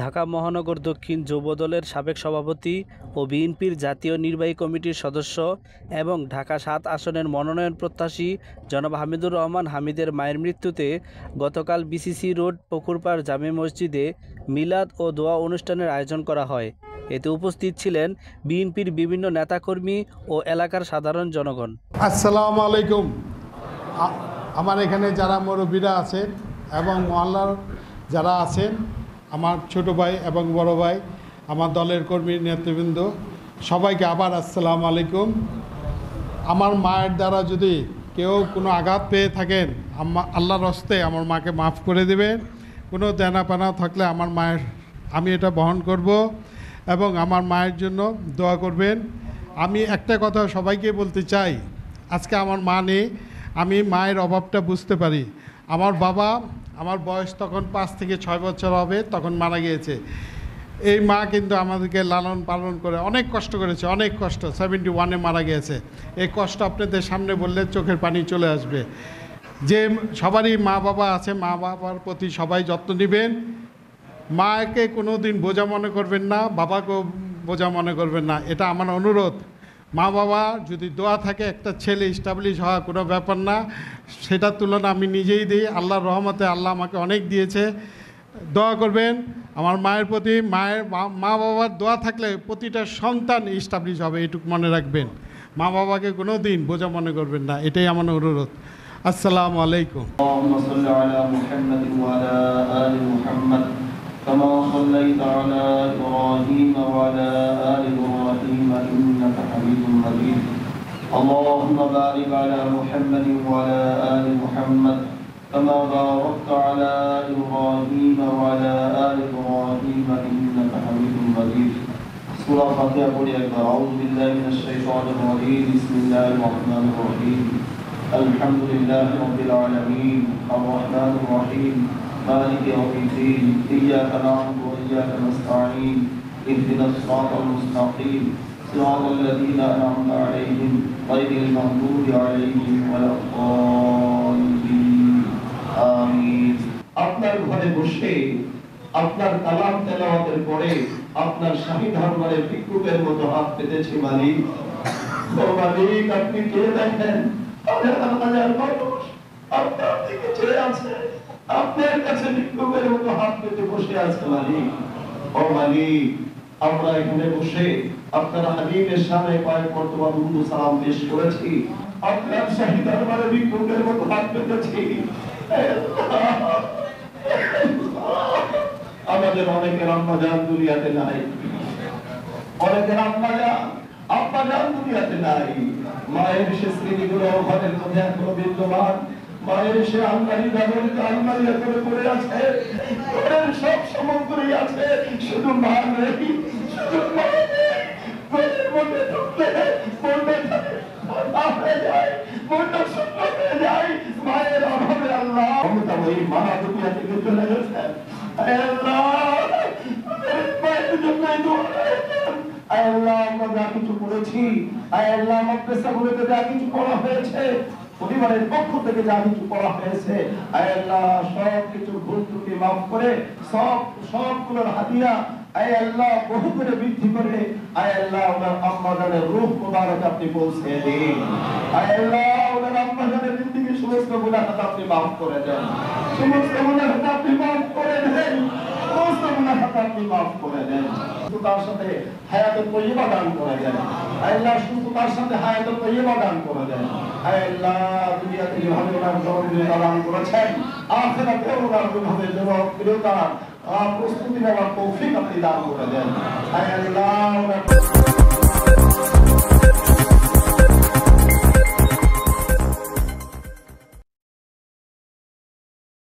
ঢাকা মহানগর দক্ষিণ যুবদলের সাবেক সভাপতি ও বিএনপির জাতীয় নির্বাহী কমিটির সদস্য এবং ঢাকা ৭ আসনের মনোনয়ন প্রত্যাশী জনাব হামিদুর রহমান হামিদের মায়ের মৃত্যুতে গতকাল বিসিসি রোড পুকুরপাড় জামে মসজিদে মিলাদ ও দোয়া অনুষ্ঠানের আয়োজন করা হয়। এতে উপস্থিত ছিলেন বিএনপির বিভিন্ন নেতাকর্মী ও এলাকার সাধারণ জনগণ। আসসালামু আলাইকুম। আমার এখানে যারা মুরব্বীরা আছেন এবং মহল্লার যারা আছেন, আমার ছোট ভাই এবং বড় ভাই, আমার দলের কর্মী নেতৃবৃন্দ, সবাইকে আবার আসসালামু আলাইকুম। আমার মায়ের দ্বারা যদি কেউ কোনো আঘাত পেয়ে থাকেন, আল্লাহর হস্তে আমার মাকে মাফ করে দেবেন। কোনো দেনাপানা থাকলে আমার মায়ের আমি এটা বহন করব এবং আমার মায়ের জন্য দোয়া করবেন। আমি একটা কথা সবাইকে বলতে চাই, আজকে আমার মা নেই, আমি মায়ের অভাবটা বুঝতে পারি। আমার বাবা, আমার বয়স তখন 5 থেকে 6 বছর হবে, তখন মারা গিয়েছে। এই মা কিন্তু আমাদেরকে লালন পালন করে অনেক কষ্ট করেছে, অনেক কষ্ট। 71-এ মারা গিয়েছে। এই কষ্ট আপনাদের সামনে বললে চোখের পানি চলে আসবে। যে সবারই মা বাবা আছে, মা বাবার প্রতি সবাই যত্ন নেবেন। মাকে কোনো দিন বোঝা মনে করবেন না, বাবাকেও বোঝা মনে করবেন না, এটা আমার অনুরোধ। মা বাবা যদি দোয়া থাকে, একটা ছেলে স্টাবলিশ হওয়া কোনো ব্যাপার না, সেটার তুলনা আমি নিজেই দিই। আল্লাহর রহমতে আল্লাহ আমাকে অনেক দিয়েছে। দোয়া করবেন আমার মায়ের প্রতি। মা বাবার দোয়া থাকলে প্রতিটা সন্তান স্টাবলিশ হবে, এটুকু মনে রাখবেন। মা বাবাকে কোনো দিন বোঝা মনে করবেন না, এটাই আমার অনুরোধ। আসসালামু আলাইকুম। كما صليت على إبراهيم وعلى آل إبراهيم إنك حميد مجيد اللهم بارك على محمد وعلى آل محمد كما باركت على إبراهيم وعلى آل إبراهيم إنك حميد مجيد سورة فاتحة قل أعوذ بالله من الشيطان الرجيم بسم الله الرحمن الرحيم الحمد لله رب العالمين الرحمن الرحيم مالك يوم الدين إياك نعبد وإياك نستعين اهدنا الصراط المستقيم صراط الذين أنعمت عليهم غير المغضوب عليهم ولا الضالين آمين আপনার ঘরে বসে আপনার কালাম তেলাওয়াতের পরে আপনার শাহী দরবারে ভিক্ষুকের মতো হাত পেতেছি মালিক। ও মালিক, আপনি কে দেখেন হাজার হাজার মানুষ আপনার দিকে চেয়ে আছে, আপনার কাছে ভিক্ষুকের মতো হাত পেতে বসে আছে মালিক। ও মালিক, আমরা এখানে বসে আপনার হাবিবের সামনে কয়েক মর্তবা দুরূদ ও সালাম পেশ করেছি, আপনার শাহী দরবারে ভিক্ষুকের মতো হাত পেতেছি। আমাদের অনেকের আম্মা জান দুনিয়াতে নাই, অনেকের আব্বা জান দুনিয়াতে নাই। মায়ের সে স্মৃতিগুলো ঘরের মধ্যে এখনো বিদ্যমান। মায়ের সে আলমারি ব্যবহৃত আলমারি করে পড়ে আছে, ঘরের সব সামগ্রী আছে, শুধু মা নেই, শুধু মা নেই। ঘরের মধ্যে ঢুকলে হয়ে যায়, মনটা শূন্য হয়ে যায়। মায়ের অভাবে আল্লাহ ওই মা দুনিয়া থেকে চলে গেছে। আল্লাহ আমরা যা কিছু করেছি, আল্লাহ মাদ্রাসাগুলোতে যা কিছু করা হয়েছে, পরিবারের পক্ষ থেকে যা কিছু করা হয়েছে, আল্লাহ সব কিছু ভুল ত্রুটি মাফ করে সবগুলোর হাদিয়া আল্লাহ বহু করে বৃদ্ধি করে আল্লাহ ওনার আম্মাজানের রূহ মুবারক আপনি পৌঁছে দিন। আল্লাহ ওনার আম্মাজানের জিন্দেগি সমস্ত গুনাহ আপনি মাফ করে দেন, সমস্ত গুনাহ আপনি মাফ করে দেন, সমস্ত গুনাহ আপনি মাফ করে দেন। তার সাথে হায়াতুত তাইয়্যিবা দান করে দেন আল্লাহ, শুধু তার সাথে হায়াতুত তাইয়্যিবা দান করে দেন আল্লাহ। দুনিয়াতে যেভাবে ওনার জবাবদিহিতা দান করেছেন, আখিরাতেও ওনার যেভাবে জবাবদিহিতা প্রস্তুতি নেওয়ার তৌফিক আপনি দান করে দেন আল্লাহ।